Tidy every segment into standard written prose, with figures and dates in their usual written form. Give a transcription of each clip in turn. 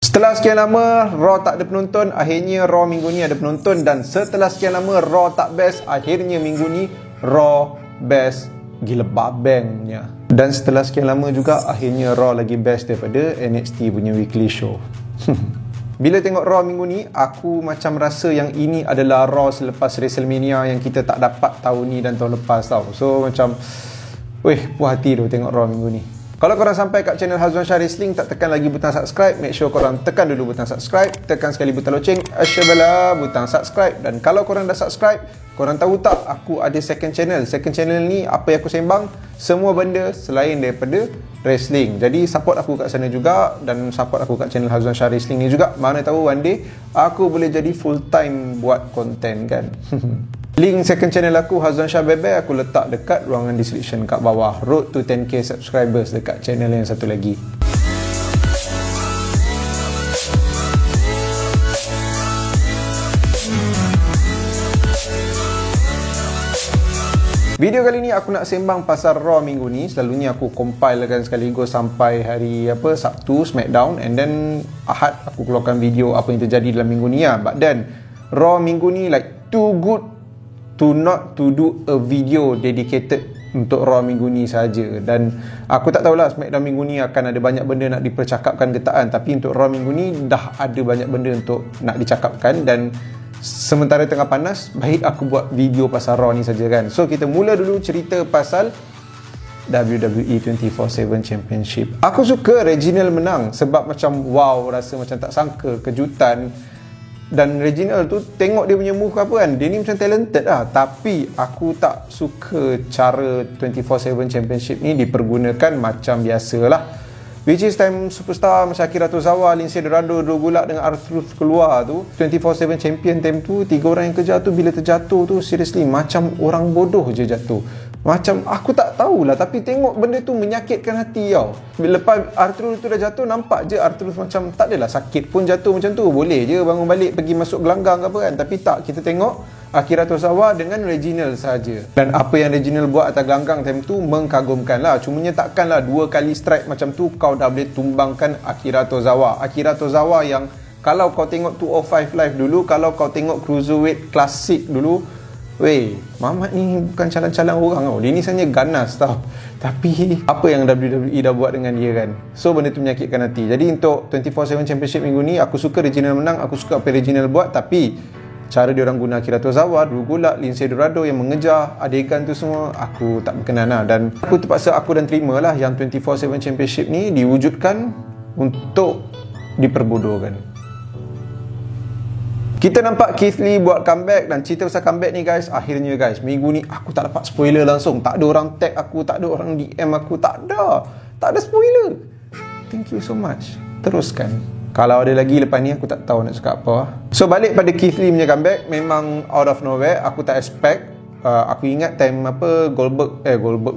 Setelah sekian lama Raw tak ada penonton, akhirnya Raw minggu ni ada penonton. Dan setelah sekian lama Raw tak best, akhirnya minggu ni Raw best gila babengnya. Dan setelah sekian lama juga akhirnya Raw lagi best daripada NXT punya weekly show. Bila tengok Raw minggu ni, aku macam rasa yang ini adalah Raw selepas WrestleMania yang kita tak dapat tahun ni dan tahun lepas tau. So macam puas hati tu tengok Raw minggu ni. Kalau korang sampai kat channel Hazwan Shah Wrestling, tak tekan lagi butang subscribe, make sure korang tekan dulu butang subscribe, tekan sekali butang loceng, asyabala butang subscribe. Dan kalau korang dah subscribe, korang tahu tak aku ada second channel. Second channel ni apa yang aku sembang, semua benda selain daripada wrestling. Jadi support aku kat sana juga, dan support aku kat channel Hazwan Shah Wrestling ni juga. Mana tahu one day aku boleh jadi full time buat konten kan. Link second channel aku Hazwan Shah Bebe aku letak dekat ruangan description kat bawah. Road to 10k subscribers dekat channel yang satu lagi. Video kali ni aku nak sembang pasal Raw minggu ni. Selalunya aku compilekan sekaligus sampai hari Sabtu Smackdown, and then Ahad aku keluarkan video apa yang terjadi dalam minggu ni lah. But then Raw minggu ni like too good to not to do a video dedicated untuk Raw minggu ni saja. Dan aku tak tahulah Smackdown minggu ni akan ada banyak benda nak dipercakapkan ke tak, tapi untuk Raw minggu ni dah ada banyak benda untuk nak dicakapkan. Dan sementara tengah panas, baik aku buat video pasal Raw ni saja kan. So kita mula dulu cerita pasal WWE 24/7 Championship. Aku suka Reginald menang sebab macam wow, rasa macam tak sangka, kejutan. Dan Reginald tu tengok dia punya move apa kan, dia ni macam talented lah. Tapi aku tak suka cara 24/7 Championship ni dipergunakan macam biasalah. Which is time superstar macam Akira Tozawa, Lince Dorado, Drogulak dengan R-Truth keluar tu, 24/7 champion time tu, 3 orang yang kejar tu bila terjatuh tu, seriously macam orang bodoh je jatuh. Macam aku tak tahulah, tapi tengok benda tu menyakitkan hati tau. Lepas R-Truth tu dah jatuh, nampak je R-Truth macam tak adalah sakit pun jatuh macam tu. Boleh je bangun balik pergi masuk gelanggang apa kan. Tapi tak, kita tengok Akira Tozawa dengan Reginald saja. Dan apa yang Reginald buat atas gelanggang time tu mengkagumkan lah. Cumanya takkanlah 2 kali strike macam tu kau dah boleh tumbangkan Akira Tozawa. Akira Tozawa yang kalau kau tengok 205 Live dulu, kalau kau tengok Cruiserweight Classic dulu, Mamat ni bukan calang-calang orang tau. Dia ni sebenarnya ganas tau. Tapi apa yang WWE dah buat dengan dia kan. So benda tu menyakitkan hati. Jadi untuk 24/7 Championship minggu ni, aku suka Reginald menang. Aku suka apa Reginald buat. Tapi cara dia orang guna Akira Tozawa, Drogulak, Lince Dorado yang mengejar adegan tu semua, aku tak berkenan lah. Dan aku terpaksa aku dan terima lah yang 24/7 Championship ni diwujudkan untuk diperbodohkan. Kita nampak Keith Lee buat comeback. Dan cerita pasal comeback ni guys, akhirnya guys, minggu ni aku tak dapat spoiler langsung. Tak ada orang tag aku, tak ada orang DM aku, tak ada spoiler. Thank you so much. Teruskan. Kalau ada lagi lepas ni aku tak tahu nak cakap apa. So balik pada Keith Lee punya comeback, memang out of nowhere. Aku tak expect. Aku ingat time Goldberg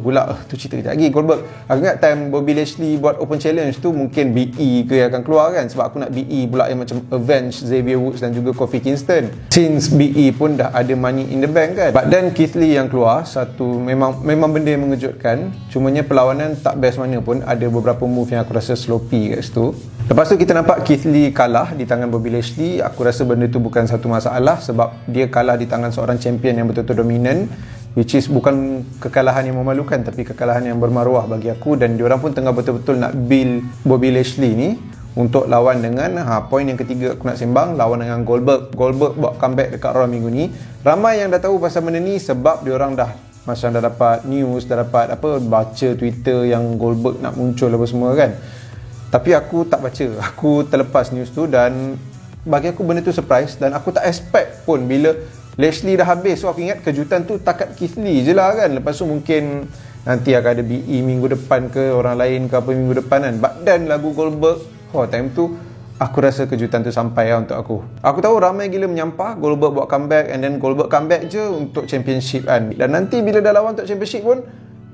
pula tu cerita kejap lagi. Goldberg, aku ingat time Bobby Lashley buat open challenge tu, mungkin BE ke yang akan keluar kan, sebab aku nak BE pula yang macam avenge Xavier Woods dan juga Kofi Kingston, since BE pun dah ada money in the bank kan. But then Keith Lee yang keluar, satu memang benda yang mengejutkan. Cumanya perlawanan tak best mana pun, ada beberapa move yang aku rasa sloppy kat situ. Lepas tu kita nampak Keith Lee kalah di tangan Bobby Lashley. Aku rasa benda tu bukan satu masalah sebab dia kalah di tangan seorang champion yang betul-betul dominan, which is bukan kekalahan yang memalukan tapi kekalahan yang bermaruah bagi aku. Dan diorang pun tengah betul-betul nak build Bobby Lashley ni untuk lawan dengan poin yang ketiga aku nak sembang, lawan dengan Goldberg. Goldberg buat comeback dekat Raw minggu ni. Ramai yang dah tahu pasal benda ni sebab diorang dah macam dah dapat news, dah dapat baca Twitter yang Goldberg nak muncul apa semua kan. Tapi aku tak baca, aku terlepas news tu. Dan bagi aku benda tu surprise, dan aku tak expect pun bila Lashley dah habis. So aku ingat kejutan tu takat Keith Lee je lah kan. Lepas tu mungkin nanti akan ada BE minggu depan ke, orang lain ke apa minggu depan kan. But then lagu Goldberg, time tu aku rasa kejutan tu sampai lah untuk aku. Aku tahu ramai gila menyampah Goldberg buat comeback, and then Goldberg comeback je untuk championship kan. Dan nanti bila dah lawan untuk championship pun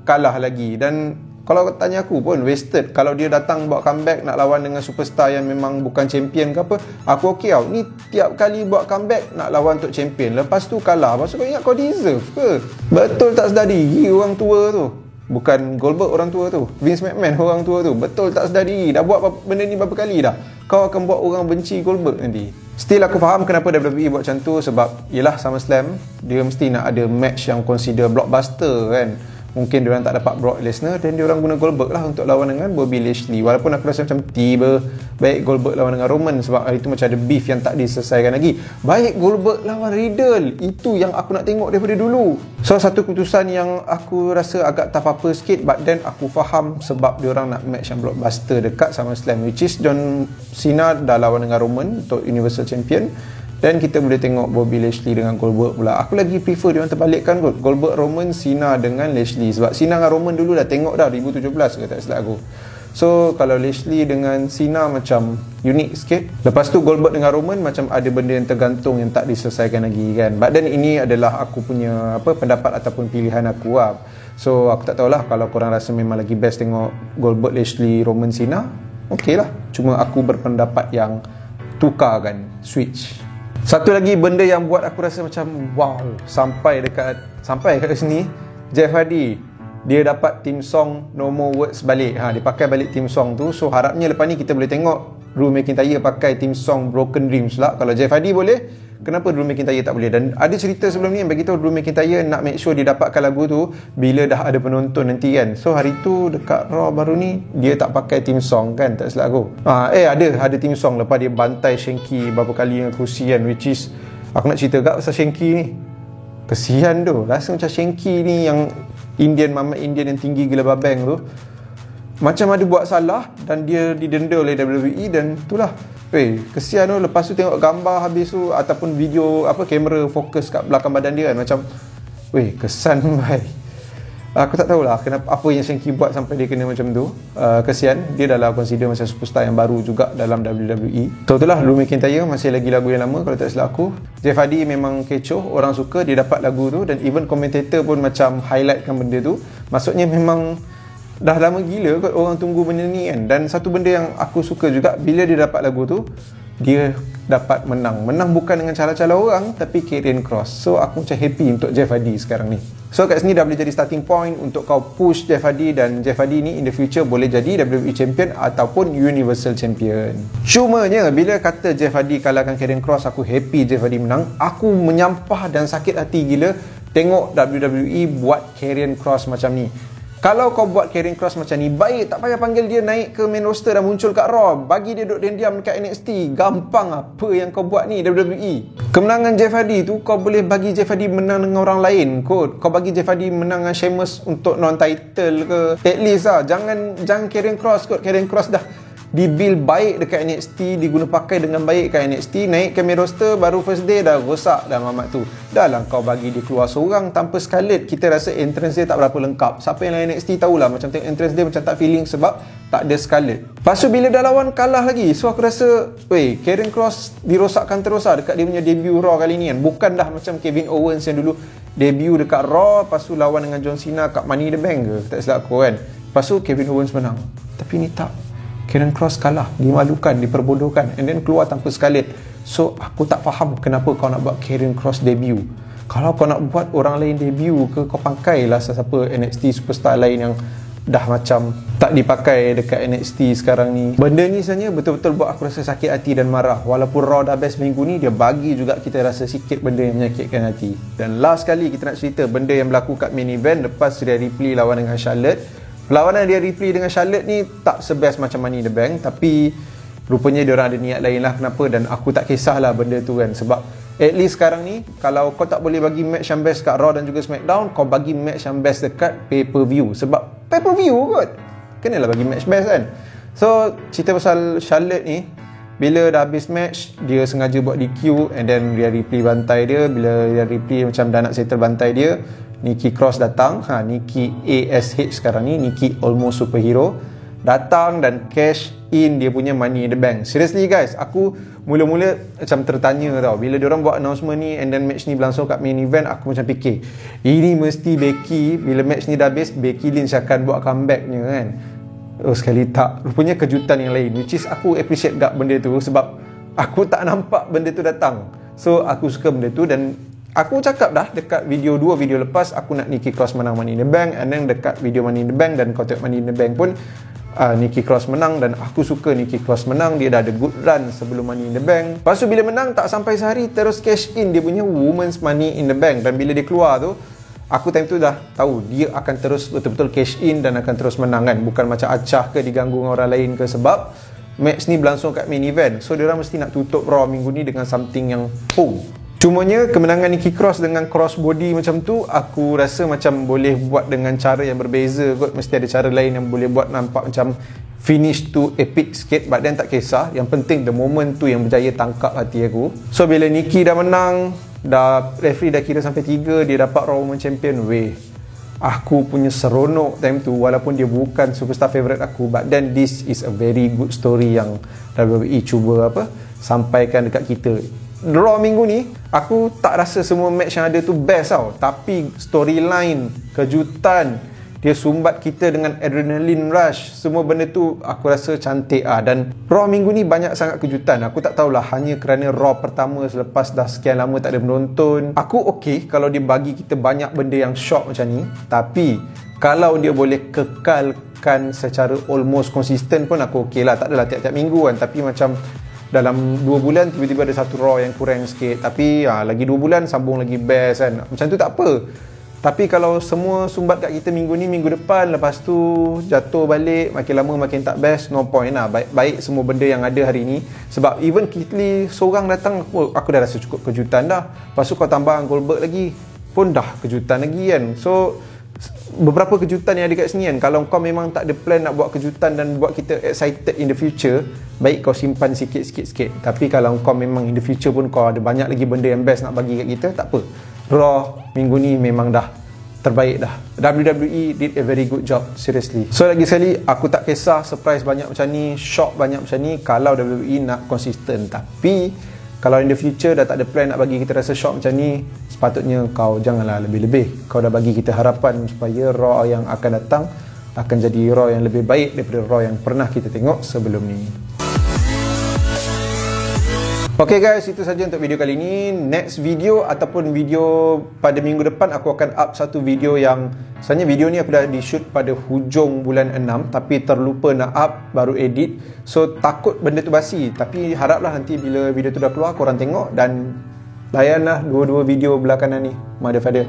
kalah lagi. Dan kalau tanya aku pun wasted. Kalau dia datang buat comeback nak lawan dengan superstar yang memang bukan champion ke apa, aku okey tau. Ni tiap kali buat comeback nak lawan untuk champion, lepas tu kalah. Lepas tu kau ingat kau deserve ke? Betul tak sedar diri orang tua tu. Bukan Goldberg orang tua tu, Vince McMahon orang tua tu. Betul tak sedar diri. Dah buat benda ni berapa kali dah. kau akan buat orang benci Goldberg nanti. Still aku faham kenapa WWE buat macam tu, sebab yelah SummerSlam dia mesti nak ada match yang consider blockbuster kan. Mungkin diorang tak dapat Brock Lesnar dan diorang guna Goldberg lah untuk lawan dengan Bobby Lashley. Walaupun aku rasa macam tiba baik Goldberg lawan dengan Roman, sebab hari tu macam ada beef yang tak diselesaikan lagi. Baik Goldberg lawan Riddle, itu yang aku nak tengok daripada dulu. So satu keputusan yang aku rasa agak tak apa-apa sikit, but then aku faham sebab diorang nak match yang blockbuster dekat SummerSlam, which is John Cena dah lawan dengan Roman untuk Universal Champion. Dan kita boleh tengok Bobby Lashley dengan Goldberg pula. Aku lagi prefer dia orang terbalikkan kot. Goldberg Roman, Cena dengan Lashley. Sebab Cena dengan Roman dulu dah tengok dah 2017 ke tak silap aku. So kalau Lashley dengan Cena macam unik sikit. Lepas tu Goldberg dengan Roman macam ada benda yang tergantung yang tak diselesaikan lagi kan. But then ini adalah aku punya pendapat ataupun pilihan aku lah. So aku tak tahulah, kalau korang rasa memang lagi best tengok Goldberg, Lashley, Roman, Cena, okey lah. Cuma aku berpendapat yang tukarkan, switch. Satu lagi benda yang buat aku rasa macam wow, sampai kat sini, Jeff Hardy dia dapat theme song No More Words balik. Dia pakai balik theme song tu. So harapnya lepas ni kita boleh tengok Drew McIntyre pakai theme song Broken Dreams lah. Kalau Jeff Hardy boleh, kenapa Drew McIntyre tak boleh? Dan ada cerita sebelum ni yang beritahu Drew McIntyre nak make sure dia dapatkan lagu tu bila dah ada penonton nanti kan. So hari tu dekat Raw baru ni dia tak pakai theme song kan, tak silap aku. Ada theme song lepas dia bantai Shanky berapa kali dengan kerusi kan, which is aku nak cerita kat pasal Shanky ni. Kesian tu, rasa macam Shanky ni yang Mama Indian yang tinggi gila babeng tu, macam ada buat salah dan dia didenda oleh WWE. Dan itulah, kesian tu. Lepas tu tengok gambar habis tu ataupun video kamera fokus kat belakang badan dia kan, macam kesan baik. Aku tak tahulah kenapa, apa yang Shanky buat sampai dia kena macam tu. Kesian, dia dah lah consider macam superstar yang baru juga dalam WWE. So itulah, Drew McIntyre masih lagi lagu yang lama kalau tak silap aku. Jeff Hardy memang kecoh, orang suka, dia dapat lagu tu. Dan even commentator pun macam highlightkan benda tu. Maksudnya memang dah lama gila kot orang tunggu benda ni kan. Dan satu benda yang aku suka juga, bila dia dapat lagu tu, dia dapat menang bukan dengan cara-cara orang, tapi Karrion Kross. So aku macam happy untuk Jeff Hardy sekarang ni. So kat sini dah boleh jadi starting point untuk kau push Jeff Hardy. Dan Jeff Hardy ni in the future boleh jadi WWE Champion ataupun Universal Champion. Cumanya bila kata Jeff Hardy kalahkan Karrion Kross, aku happy Jeff Hardy menang. Aku menyampah dan sakit hati gila tengok WWE buat Karrion Kross macam ni. Kalau kau buat Karrion Kross macam ni, baik, tak payah panggil dia naik ke main roster dan muncul kat Raw. Bagi dia duduk diam-diam dekat NXT. Gampang apa yang kau buat ni WWE. Kemenangan Jeff Hardy tu, kau boleh bagi Jeff Hardy menang dengan orang lain kot. Kau bagi Jeff Hardy menang dengan Sheamus untuk non-title ke. At least lah, jangan Karrion Kross kot. Karrion Kross dah di-build baik dekat NXT, diguna pakai dengan baik kat NXT, naik ke main roster, baru first day dah rosak dah mamat tu. Dah lah kau bagi dia keluar seorang tanpa Scarlett. Kita rasa entrance dia tak berapa lengkap. Siapa yang lain NXT tahulah macam tengok entrance dia macam tak feeling sebab tak ada Scarlett. Lepas tu bila dah lawan kalah lagi, so aku rasa Karrion Kross dirosakkan terus lah dekat dia punya debut Raw kali ni kan. Bukan dah macam Kevin Owens yang dulu debut dekat Raw, lepas tu lawan dengan John Cena kat Money in the Bank ke, tak silap aku kan. Lepas tu Kevin Owens menang. Tapi ni tak, Karrion Kross kalah, dimalukan, diperbodohkan, and then keluar tanpa Scarlett. So aku tak faham kenapa kau nak buat Karrion Kross debut. Kalau kau nak buat orang lain debut ke, kau pakailah siapa NXT superstar lain yang dah macam tak dipakai dekat NXT sekarang ni. Benda ni sebenarnya betul-betul buat aku rasa sakit hati dan marah. Walaupun Raw dah best minggu ni, dia bagi juga kita rasa sikit benda yang menyakitkan hati. Dan last kali kita nak cerita benda yang berlaku kat main event lepas Rhea Ripley lawan dengan Charlotte. Perlawanan Rhea Ripley dengan Charlotte ni tak sebest macam Money in the Bank, tapi rupanya diorang ada niat lain lah kenapa. Dan aku tak kisahlah benda tu kan, sebab at least sekarang ni kalau kau tak boleh bagi match yang best kat Raw dan juga SmackDown, kau bagi match yang best dekat pay-per-view. Sebab pay-per-view kot, kenalah bagi match best kan. So cerita pasal Charlotte ni, bila dah habis match, dia sengaja buat DQ, and then Rhea Ripley bantai dia. Bila Rhea Ripley macam dah nak settle bantai dia, Nikki Cross datang. Nikki ASH sekarang ni, Nikki Almost Superhero, datang dan cash in dia punya Money in the Bank. Seriously guys, aku mula-mula macam tertanya tau, bila diorang buat announcement ni and then match ni berlangsung kat main event, aku macam fikir ini mesti Becky, bila match ni dah habis, Becky Lynch akan buat comebacknya kan. Sekali tak, rupanya kejutan yang lain, which is aku appreciate gak benda tu sebab aku tak nampak benda tu datang. So aku suka benda tu. Dan aku cakap dah dekat dua video lepas, aku nak Nikki Cross menang Money in the Bank. And then dekat video Money in the Bank dan kau tengok Money in the Bank pun, Nikki Cross menang, dan aku suka Nikki Cross menang. Dia dah ada good run sebelum Money in the Bank. Lepas tu bila menang tak sampai sehari terus cash in dia punya Women's Money in the Bank, dan bila dia keluar tu aku time tu dah tahu dia akan terus betul-betul cash in dan akan terus menang kan. Bukan macam acah ke diganggu dengan orang lain ke, sebab match ni berlangsung kat main event. So diorang mesti nak tutup Raw minggu ni dengan something yang Cumanya kemenangan Nikki Cross dengan crossbody macam tu, aku rasa macam boleh buat dengan cara yang berbeza kot. Mesti ada cara lain yang boleh buat nampak macam finish tu epic sikit. But then tak kisah, yang penting the moment tu yang berjaya tangkap hati aku. So bila Nikki dah menang, referee dah kira sampai 3, dia dapat Raw Women Champion. Aku punya seronok time tu, walaupun dia bukan superstar favourite aku. But then this is a very good story yang WWE cuba sampaikan dekat kita. Raw minggu ni aku tak rasa semua match yang ada tu best tau, tapi storyline, kejutan, dia sumbat kita dengan adrenaline rush, semua benda tu aku rasa cantik dan Raw minggu ni banyak sangat kejutan. Aku tak tahulah, hanya kerana Raw pertama selepas dah sekian lama tak ada penonton. Aku okey kalau dia bagi kita banyak benda yang shock macam ni, tapi kalau dia boleh kekalkan secara almost konsisten pun aku okey lah. Tak adalah tiap-tiap minggu kan, tapi macam dalam 2 bulan tiba-tiba ada satu Raw yang kurang sikit, tapi lagi 2 bulan sambung lagi best kan. Macam tu tak apa. Tapi kalau semua sumbat kat kita minggu ni, minggu depan, lepas tu jatuh balik, makin lama makin tak best, no point lah. Baik semua benda yang ada hari ni. Sebab even Keith Lee seorang datang, aku dah rasa cukup kejutan dah. Lepas tu kau tambah Goldberg lagi, pun dah kejutan lagi kan. So beberapa kejutan yang ada kat sini kan. Kalau kau memang tak ada plan nak buat kejutan dan buat kita excited in the future, baik kau simpan sikit-sikit. Tapi kalau kau memang in the future pun kau ada banyak lagi benda yang best nak bagi kat kita, tak apa. Raw minggu ni memang dah terbaik dah. WWE did a very good job, seriously. So lagi sekali, aku tak kisah surprise banyak macam ni, shock banyak macam ni, kalau WWE nak konsisten. Tapi kalau in the future dah tak ada plan nak bagi kita rasa shock macam ni, sepatutnya kau janganlah lebih-lebih. Kau dah bagi kita harapan supaya Raw yang akan datang akan jadi Raw yang lebih baik daripada Raw yang pernah kita tengok sebelum ni. Ok guys, itu saja untuk video kali ini. Next video ataupun video pada minggu depan, aku akan up satu video yang sebenarnya video ni aku dah di shoot pada hujung bulan 6, tapi terlupa nak up, baru edit. So takut benda tu basi, tapi haraplah nanti bila video tu dah keluar korang tengok dan layanlah dua-dua video belakangan ni. Mother Father.